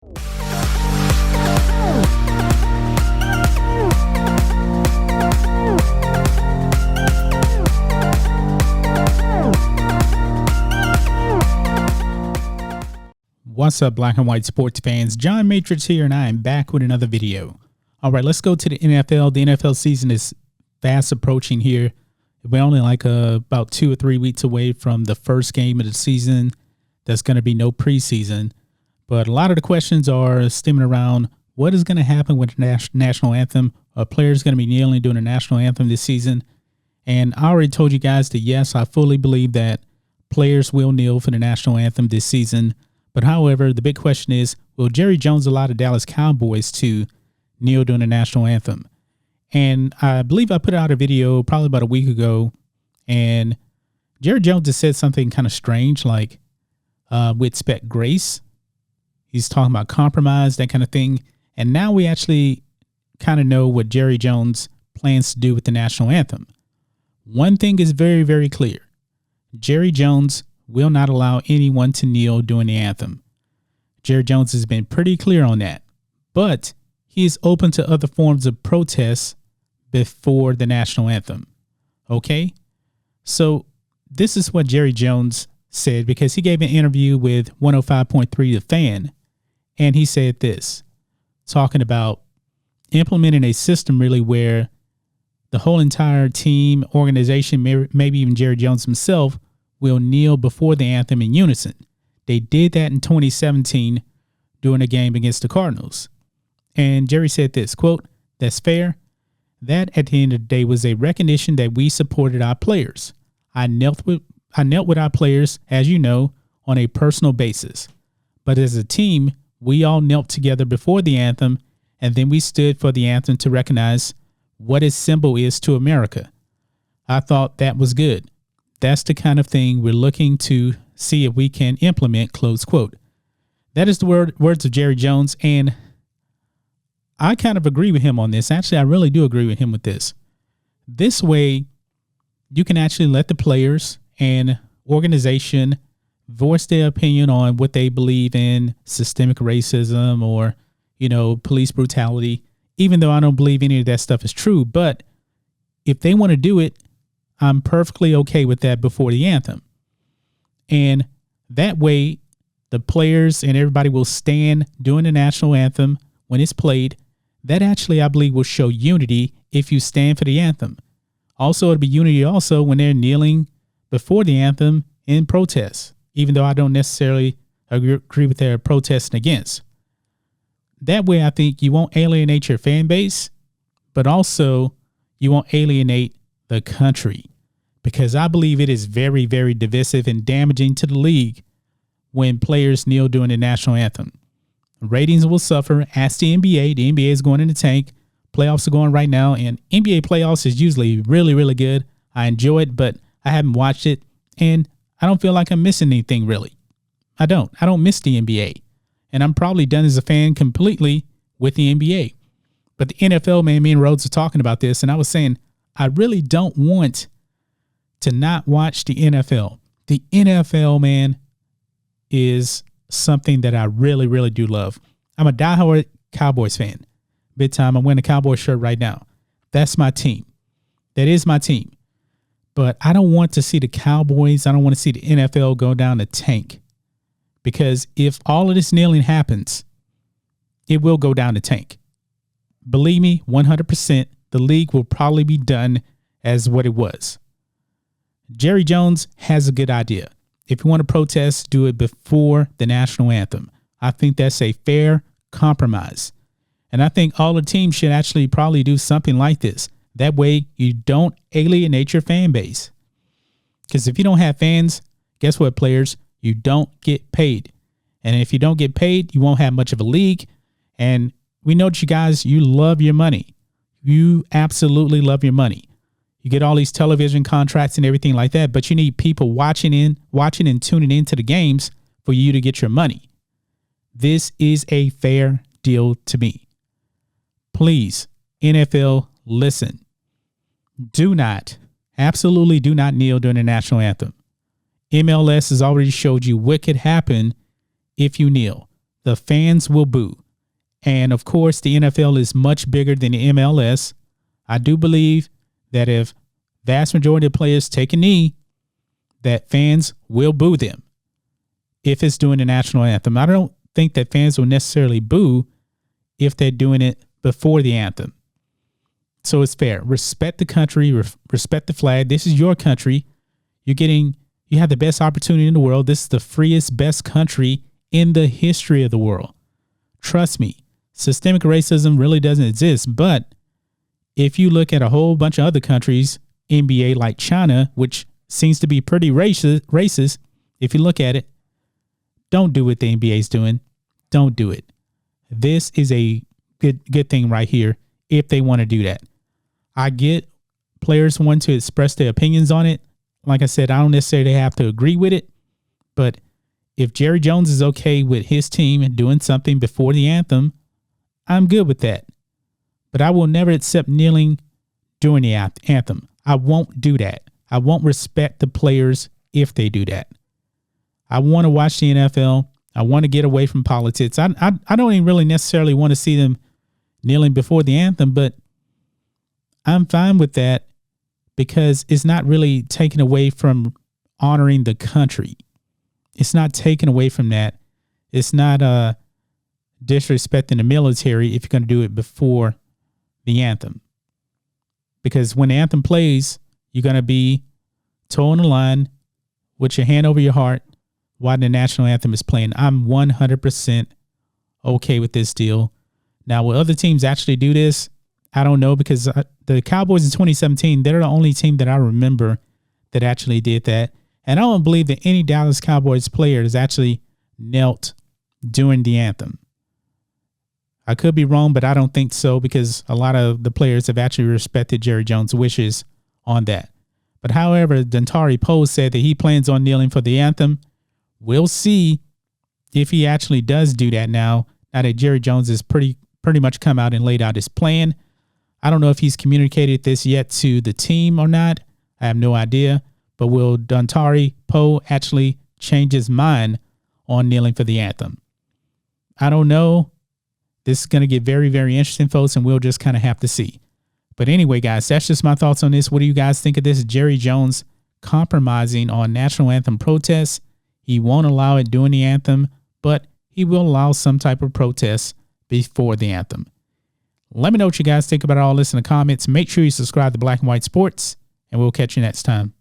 What's up, black and white sports fans? John Matrix here, and I am back with another video. All right, let's go to the NFL. The NFL season is fast approaching here. We're only like about 2 or 3 weeks away from the first game of the season. There's going to be no preseason. But a lot of the questions are stemming around what is going to happen with the national anthem. Are players going to be kneeling during the national anthem this season? And I already told you guys that, yes, I fully believe that players will kneel for the national anthem this season. But however, the big question is, will Jerry Jones allow the Dallas Cowboys to kneel during the national anthem? And I believe I put out a video probably about a week ago, and Jerry Jones has said something kind of strange, like we expect grace. He's talking about compromise, that kind of thing. And now we actually kind of know what Jerry Jones plans to do with the national anthem. One thing is very, very clear. Jerry Jones will not allow anyone to kneel during the anthem. Jerry Jones has been pretty clear on that, but he is open to other forms of protests before the national anthem. Okay? So this is what Jerry Jones said, because he gave an interview with 105.3 The Fan, and he said this, talking about implementing a system really where the whole entire team, organization, maybe even Jerry Jones himself, will kneel before the anthem in unison. They did that in 2017 during a game against the Cardinals. And Jerry said this, quote, "That's fair. That at the end of the day was a recognition that we supported our players. I knelt with our players, as you know, on a personal basis. But as a team, we all knelt together before the anthem, and then we stood for the anthem to recognize what its symbol is to America. I thought that was good. That's the kind of thing we're looking to see if we can implement," close quote. That is the words of Jerry Jones, and I kind of agree with him on this. Actually, I really do agree with him with this. This way, you can actually let the players and organization voice their opinion on what they believe in, systemic racism or, police brutality, even though I don't believe any of that stuff is true. But if they want to do it, I'm perfectly okay with that before the anthem. And that way, the players and everybody will stand during the national anthem when it's played. That actually, I believe, will show unity if you stand for the anthem. Also, it'll be unity also when they're kneeling before the anthem in protest, even though I don't necessarily agree with their protesting against. That way, I think you won't alienate your fan base, but also you won't alienate the country, because I believe it is very, very divisive and damaging to the league when players kneel during the national anthem. Ratings will suffer. Ask the NBA. The NBA is going in the tank. Playoffs are going right now, and NBA playoffs is usually really, really good. I enjoy it, but I haven't watched it, and I don't feel like I'm missing anything, really. I don't miss the NBA, and I'm probably done as a fan completely with the NBA. But the NFL, man, me and Rhodes are talking about this, and I was saying, I really don't want to not watch the NFL. The NFL, man, is something that I really, really do love. I'm a diehard Cowboys fan. Big time. I'm wearing a Cowboys shirt right now. That's my team. That is my team. But I don't want to see the Cowboys. I don't want to see the NFL go down the tank. Because if all of this kneeling happens, it will go down the tank. Believe me, 100%, the league will probably be done as what it was. Jerry Jones has a good idea. If you want to protest, do it before the national anthem. I think that's a fair compromise. And I think all the teams should actually probably do something like this. That way you don't alienate your fan base. Because if you don't have fans, guess what, players? You don't get paid. And if you don't get paid, you won't have much of a league. And we know that you guys, you love your money. You absolutely love your money. You get all these television contracts and everything like that, but you need people watching and tuning into the games for you to get your money. This is a fair deal to me. Please, NFL, listen. Absolutely do not kneel during the national anthem. MLS has already showed you what could happen if you kneel. the fans will boo. And of course, the NFL is much bigger than the MLS. I do believe that if vast majority of players take a knee, that fans will boo them if it's doing the national anthem. I don't think that fans will necessarily boo if they're doing it before the anthem. So it's fair. Respect the country, respect the flag. This is your country. You have the best opportunity in the world. This is the freest, best country in the history of the world. Trust me, systemic racism really doesn't exist. But if you look at a whole bunch of other countries, NBA like China, which seems to be pretty racist, if you look at it, don't do what the NBA is doing. Don't do it. This is a good thing right here if they want to do that. I get players want to express their opinions on it. Like I said, I don't necessarily have to agree with it. But if Jerry Jones is okay with his team and doing something before the anthem, I'm good with that. But I will never accept kneeling during the anthem. I won't do that. I won't respect the players if they do that. I want to watch the NFL. I want to get away from politics. I don't even really necessarily want to see them kneeling before the anthem, but I'm fine with that because it's not really taken away from honoring the country. It's not taken away from that. It's not disrespecting the military if you're going to do it before the anthem. Because when the anthem plays, you're going to be toeing the line with your hand over your heart while the national anthem is playing. I'm 100% okay with this deal. Now, will other teams actually do this? I don't know, because the Cowboys in 2017, they're the only team that I remember that actually did that. And I don't believe that any Dallas Cowboys player has actually knelt during the anthem. I could be wrong, but I don't think so, because a lot of the players have actually respected Jerry Jones' wishes on that. But however, Dontari Poe said that he plans on kneeling for the anthem. We'll see if he actually does do that now that Jerry Jones has pretty much come out and laid out his plan. I don't know if he's communicated this yet to the team or not. I have no idea. But will Dontari Poe actually change his mind on kneeling for the anthem? I don't know. This is going to get very, very interesting, folks, and we'll just kind of have to see. But anyway, guys, that's just my thoughts on this. What do you guys think of this? Jerry Jones compromising on national anthem protests. He won't allow it during the anthem, but he will allow some type of protest before the anthem. Let me know what you guys think about all this in the comments. Make sure you subscribe to Black and White Sports, and we'll catch you next time.